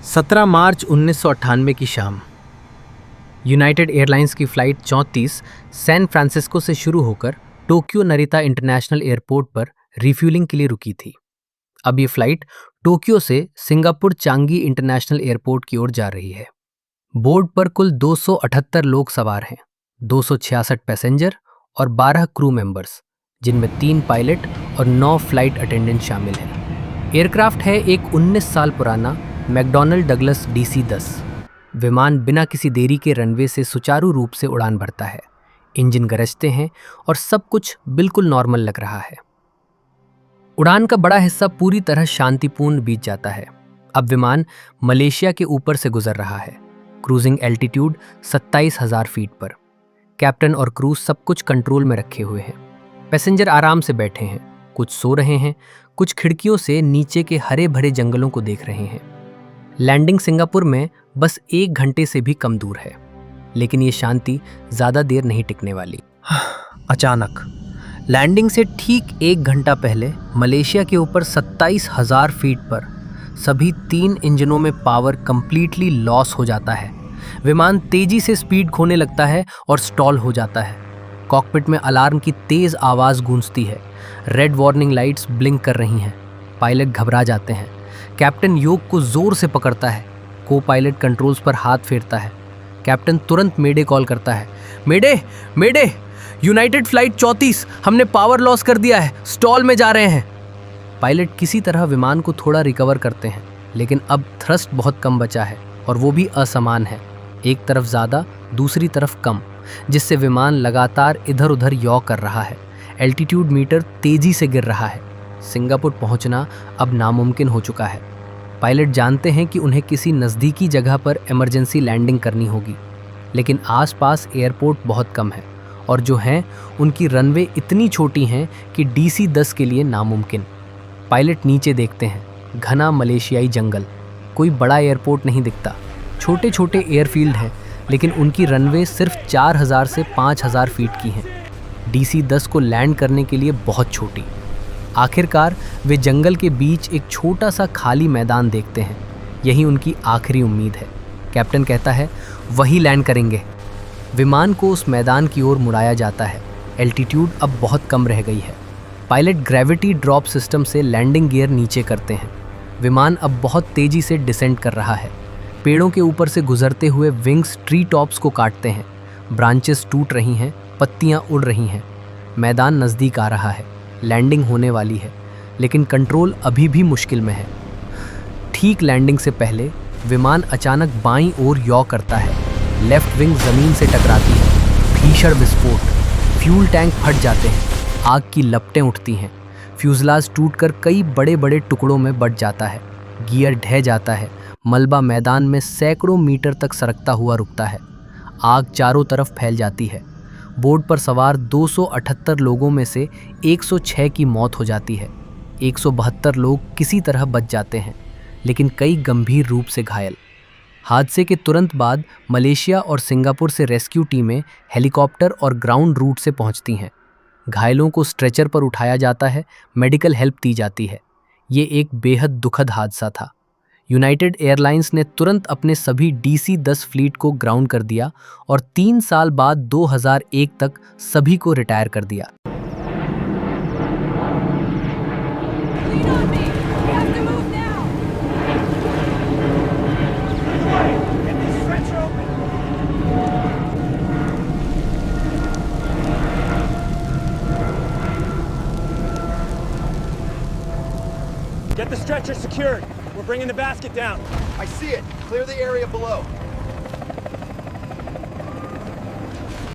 17 मार्च 1998 की शाम United airlines की फ़्लाइट 34 सैन फ्रांसिस्को से शुरू होकर टोक्यो नरिता इंटरनेशनल एयरपोर्ट पर रिफ्यूलिंग के लिए रुकी थी। अब ये फ़्लाइट टोक्यो से सिंगापुर चांगी इंटरनेशनल एयरपोर्ट की ओर जा रही है। बोर्ड पर कुल 278 लोग सवार हैं, 266 पैसेंजर और 12 क्रू मेंबर्स, जिनमें 3 पायलट और 9 फ्लाइट अटेंडेंट शामिल हैं। एयरक्राफ्ट है एक 19 साल पुराना मैकडॉनल डगलस DC-10। विमान बिना किसी देरी के रनवे से सुचारू रूप से उड़ान भरता है। इंजन गरजते हैं और सब कुछ बिल्कुल नॉर्मल लग रहा है। उड़ान का बड़ा हिस्सा पूरी तरह शांतिपूर्ण बीत जाता है। अब विमान मलेशिया के ऊपर से गुजर रहा है। क्रूजिंग एल्टीट्यूड 27,000 फीट पर। कैप्टन और क्रू सब कुछ कंट्रोल में रखे हुए हैं। पैसेंजर आराम से बैठे हैं, कुछ सो रहे हैं, कुछ खिड़कियों से नीचे के हरे भरे जंगलों को देख रहे हैं। लैंडिंग सिंगापुर में बस 1 घंटे से भी कम दूर है, लेकिन ये शांति ज़्यादा देर नहीं टिकने वाली। अचानक लैंडिंग से ठीक 1 घंटा पहले मलेशिया के ऊपर 27,000 फीट पर सभी 3 इंजनों में पावर कंप्लीटली लॉस हो जाता है। विमान तेजी से स्पीड खोने लगता है और स्टॉल हो जाता है। कॉकपिट में अलार्म की तेज़ आवाज़ गूंजती है। रेड वार्निंग लाइट्स ब्लिंक कर रही हैं। पायलट घबरा जाते हैं। कैप्टन योक को जोर से पकड़ता है। को पायलट कंट्रोल्स पर हाथ फेरता है। कैप्टन तुरंत मेडे कॉल करता है। मेडे मेडे, यूनाइटेड फ्लाइट 34, हमने पावर लॉस कर दिया है, स्टॉल में जा रहे हैं। पायलट किसी तरह विमान को थोड़ा रिकवर करते हैं, लेकिन अब थ्रस्ट बहुत कम बचा है और वो भी असमान है। एक तरफ ज़्यादा, दूसरी तरफ कम, जिससे विमान लगातार इधर उधर यौ कर रहा है। एल्टीट्यूड मीटर तेजी से गिर रहा है। सिंगापुर पहुंचना अब नामुमकिन हो चुका है। पायलट जानते हैं कि उन्हें किसी नज़दीकी जगह पर इमरजेंसी लैंडिंग करनी होगी, लेकिन आसपास एयरपोर्ट बहुत कम है और जो हैं उनकी रनवे इतनी छोटी हैं कि DC-10 के लिए नामुमकिन। पायलट नीचे देखते हैं, घना मलेशियाई जंगल, कोई बड़ा एयरपोर्ट नहीं दिखता। छोटे छोटे एयरफील्ड हैं, लेकिन उनकी रनवे सिर्फ 4,000 से 5,000 फीट की हैं। DC-10 को लैंड करने के लिए बहुत छोटी। आखिरकार वे जंगल के बीच एक छोटा सा खाली मैदान देखते हैं। यही उनकी आखिरी उम्मीद है। कैप्टन कहता है, वही लैंड करेंगे। विमान को उस मैदान की ओर मुड़ाया जाता है। एल्टीट्यूड अब बहुत कम रह गई है। पायलट ग्रेविटी ड्रॉप सिस्टम से लैंडिंग गियर नीचे करते हैं। विमान अब बहुत तेज़ी से डिसेंड कर रहा है। पेड़ों के ऊपर से गुजरते हुए विंग्स ट्री टॉप्स को काटते हैं। ब्रांचेस टूट रही हैं, पत्तियाँ उड़ रही हैं। मैदान नज़दीक आ रहा है। लैंडिंग होने वाली है, लेकिन कंट्रोल अभी भी मुश्किल में है। ठीक लैंडिंग से पहले विमान अचानक बाईं ओर यौ करता है। लेफ्ट विंग ज़मीन से टकराती है। भीषण विस्फोट, फ्यूल टैंक फट जाते हैं। आग की लपटें उठती हैं। फ्यूजलाज टूटकर कई बड़े बड़े टुकड़ों में बट जाता है। गियर ढह जाता है। मलबा मैदान में सैकड़ों मीटर तक सरकता हुआ रुकता है। आग चारों तरफ फैल जाती है। बोर्ड पर सवार 278 लोगों में से 106 की मौत हो जाती है। 172 लोग किसी तरह बच जाते हैं, लेकिन कई गंभीर रूप से घायल। हादसे के तुरंत बाद मलेशिया और सिंगापुर से रेस्क्यू टीमें हेलीकॉप्टर और ग्राउंड रूट से पहुंचती हैं। घायलों को स्ट्रेचर पर उठाया जाता है, मेडिकल हेल्प दी जाती है। ये एक बेहद दुखद हादसा था। यूनाइटेड एयरलाइंस ने तुरंत अपने सभी DC-10 फ्लीट को ग्राउंड कर दिया और 3 साल बाद 2001 तक सभी को रिटायर कर दिया। Get the stretcher secured. We're bringing the basket down. I see it. Clear the area below.